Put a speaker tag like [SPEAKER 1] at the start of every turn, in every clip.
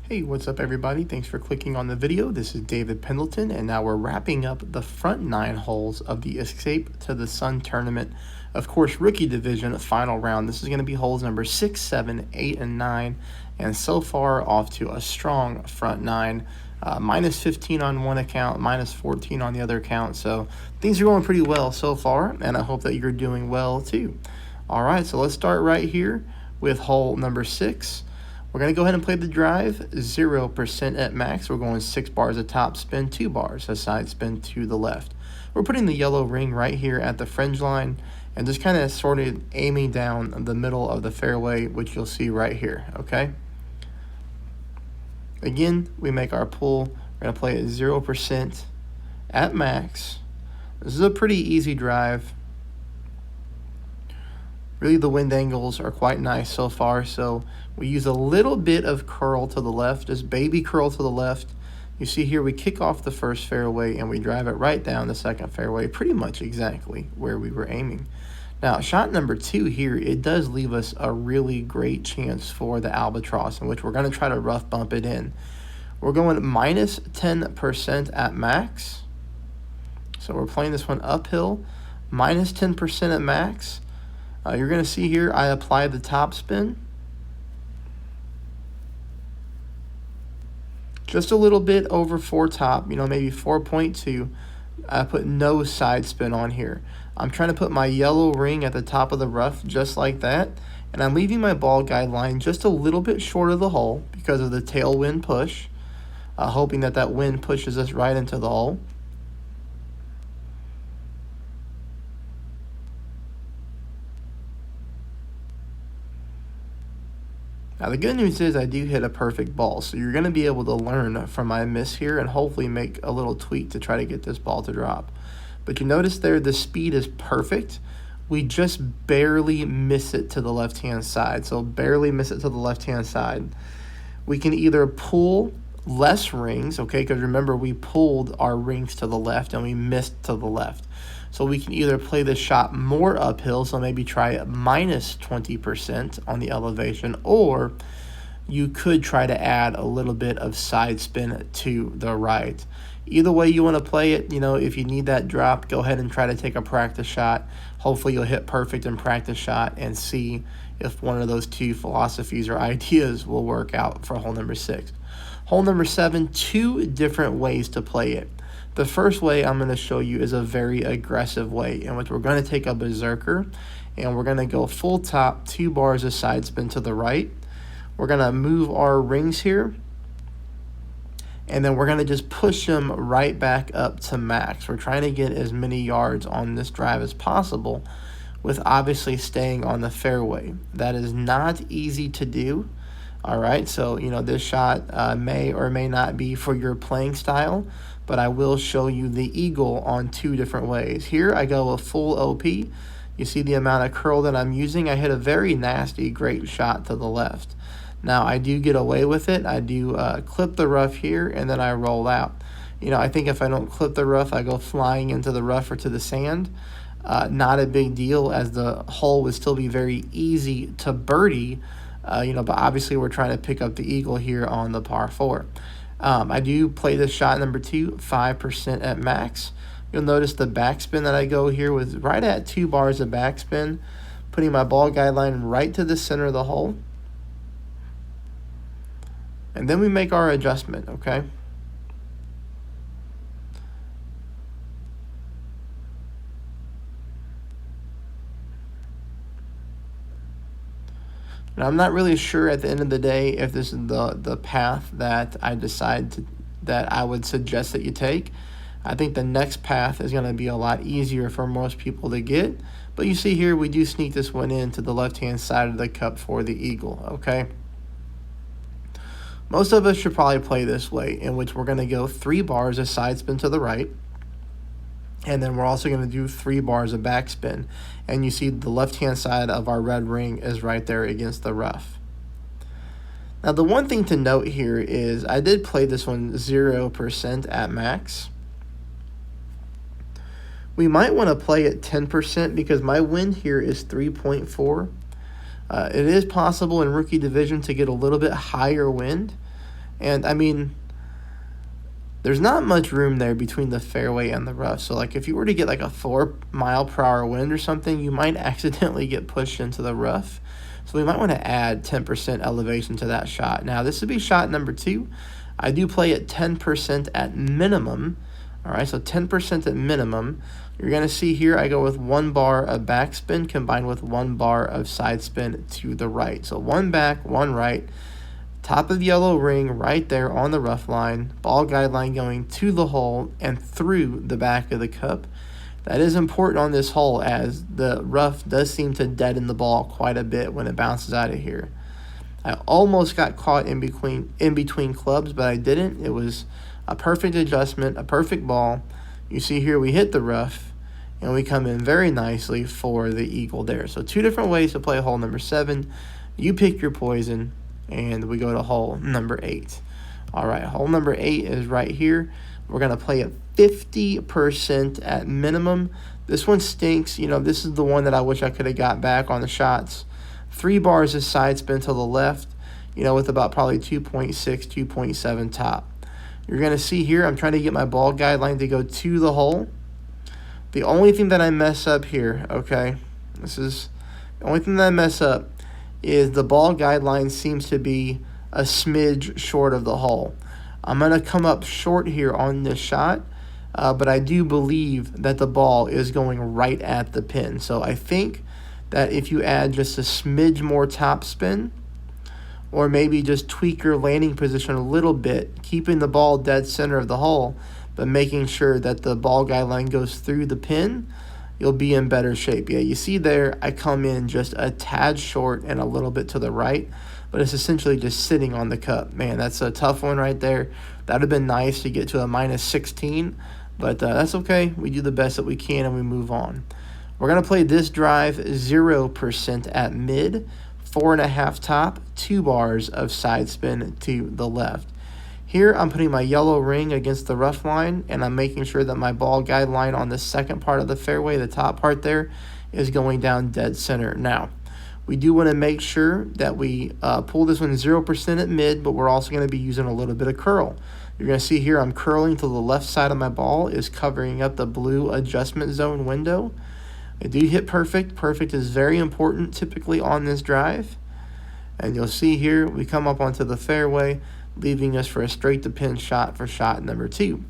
[SPEAKER 1] Hey, what's up everybody? Thanks for clicking on the video. This is David Pendleton, and now we're wrapping up the front 9 holes of the Escape to the Sun tournament. Of course, rookie division final round. This is going to be holes number 6, 7, 8, and 9, and so far off to a strong front 9. Minus 15 on one account, minus 14 on the other account. So things are going pretty well so far, and I hope that you're doing well too. All right, so let's start right here with hole number 6. We're going to go ahead and play the drive, 0% at max. We're going 6 bars a top spin, 2 bars a side spin to the left. We're putting the yellow ring right here at the fringe line and just kind of sort of aiming down the middle of the fairway, which you'll see right here, okay? Again, we make our pull. We're going to play at 0% at max. This is a pretty easy drive. Really, the wind angles are quite nice so far, so we use a little bit of curl to the left, just baby curl to the left. You see here we kick off the first fairway and we drive it right down the second fairway, pretty much exactly where we were aiming. Now, shot number 2 here, it does leave us a really great chance for the albatross, in which we're going to try to rough bump it in. We're going minus 10% at max, so we're playing this one uphill, minus 10% at max. You're going to see here I apply the top spin. Just a little bit over 4 top, maybe 4.2. I put no side spin on here. I'm trying to put my yellow ring at the top of the rough just like that. And I'm leaving my ball guide line just a little bit short of the hole because of the tailwind push. Hoping that that wind pushes us right into the hole. Now the good news is I do hit a perfect ball, so you're going to be able to learn from my miss here and hopefully make a little tweak to try to get this ball to drop. But you notice there the speed is perfect. We just barely miss it to the left-hand side, so barely miss it to the left-hand side. We can either pull less rings, okay, because remember we pulled our rings to the left and we missed to the left. So we can either play the shot more uphill, so maybe try minus 20% on the elevation, or you could try to add a little bit of side spin to the right. Either way you want to play it, if you need that drop, go ahead and try to take a practice shot. Hopefully you'll hit perfect in practice shot and see if one of those 2 philosophies or ideas will work out for hole number 6. Hole number 7, 2 different ways to play it. The first way I'm going to show you is a very aggressive way in which we're going to take a berserker and we're going to go full top, 2 bars of side spin to the right. We're going to move our rings here and then we're going to just push them right back up to max. We're trying to get as many yards on this drive as possible with obviously staying on the fairway. That is not easy to do. All right, so this shot may or may not be for your playing style, but I will show you the eagle on 2 different ways. Here I go a full OP. You see the amount of curl that I'm using. I hit a very nasty, great shot to the left. Now I do get away with it. I do clip the rough here and then I roll out. I think if I don't clip the rough, I go flying into the rough or to the sand. Not a big deal, as the hole would still be very easy to birdie. But obviously we're trying to pick up the eagle here on the par 4. I do play this shot number 2, 5% at max. You'll notice the backspin that I go here with right at 2 bars of backspin, putting my ball guide line right to the center of the hole. And then we make our adjustment, okay? And I'm not really sure at the end of the day if this is the path that I decide that I would suggest that you take. I think the next path is going to be a lot easier for most people to get. But you see here, we do sneak this one in to the left-hand side of the cup for the eagle, okay? Most of us should probably play this way, in which we're going to go 3 bars of side spin to the right. And then we're also going to do 3 bars of backspin. And you see the left-hand side of our red ring is right there against the rough. Now the one thing to note here is I did play this one 0% at max. We might want to play at 10% because my wind here is 3.4. It is possible in rookie division to get a little bit higher wind. And I mean, there's not much room there between the fairway and the rough. So like if you were to get like a 4 mile per hour wind or something, you might accidentally get pushed into the rough. So we might want to add 10% elevation to that shot. Now this would be shot number 2. I do play at 10% at minimum. All right, so 10% at minimum. You're going to see here I go with 1 bar of backspin combined with 1 bar of side spin to the right. So 1 back, 1 right. Top of yellow ring right there on the rough line. Ball guideline going to the hole and through the back of the cup. That is important on this hole as the rough does seem to deaden the ball quite a bit when it bounces out of here. I almost got caught in between clubs, but I didn't. It was a perfect adjustment, a perfect ball. You see here we hit the rough, and we come in very nicely for the eagle there. So 2 different ways to play hole number 7. You pick your poison, and we go to hole number 8. All right, hole number 8 is right here. We're going to play at 50% at minimum. This one stinks. You know, this is the one that I wish I could have got back on the shots. 3 bars of side spin to the left, you know, with about probably 2.6, 2.7 top. You're going to see here, I'm trying to get my ball guideline to go to the hole. The only thing that I mess up here, okay, the only thing that I mess up is the ball guideline seems to be a smidge short of the hole. I'm going to come up short here on this shot, but I do believe that the ball is going right at the pin. So I think that if you add just a smidge more top spin, or maybe just tweak your landing position a little bit, keeping the ball dead center of the hole, but making sure that the ball guideline goes through the pin, you'll be in better shape. Yeah, you see there, I come in just a tad short and a little bit to the right, but it's essentially just sitting on the cup. Man, that's a tough one right there. That would have been nice to get to a minus 16, but that's okay. We do the best that we can and we move on. We're going to play this drive 0% at mid, 4.5 top, 2 bars of side spin to the left. Here I'm putting my yellow ring against the rough line, and I'm making sure that my ball guideline on the second part of the fairway, the top part there, is going down dead center. Now, we do want to make sure that we pull this one 0% at mid, but we're also going to be using a little bit of curl. You're going to see here I'm curling to the left side of my ball is covering up the blue adjustment zone window. I do hit perfect. Perfect is very important typically on this drive. And you'll see here we come up onto the fairway, leaving us for a straight to pin shot for shot number 2.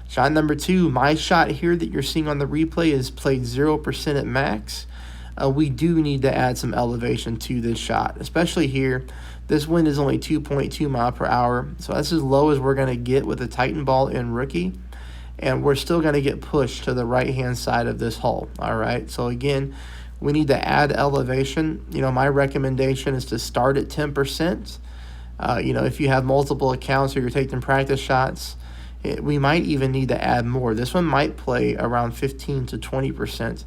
[SPEAKER 1] Shot number 2, my shot here that you're seeing on the replay is played 0% at max. We do need to add some elevation to this shot, especially here. This wind is only 2.2 mile per hour, so that's as low as we're going to get with a Titan ball in rookie. And we're still going to get pushed to the right-hand side of this hole, all right? So, again, we need to add elevation. You know, my recommendation is to start at 10%. You know, if you have multiple accounts or you're taking practice shots, we might even need to add more. This one might play around 15 to 20%.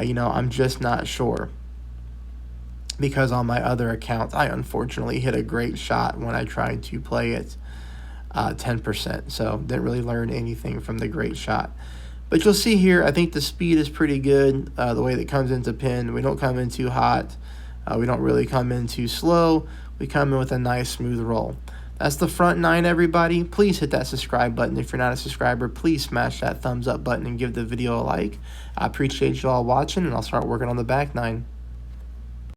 [SPEAKER 1] You know, I'm just not sure. Because on my other account, I unfortunately hit a great shot when I tried to play it 10%. So didn't really learn anything from the great shot. But you'll see here, I think the speed is pretty good. The way that it comes into pin, we don't come in too hot. We don't really come in too slow. We come in with a nice smooth roll. That's the front 9, everybody. Please hit that subscribe button. If you're not a subscriber, please smash that thumbs up button and give the video a like. I appreciate you all watching, and I'll start working on the back 9.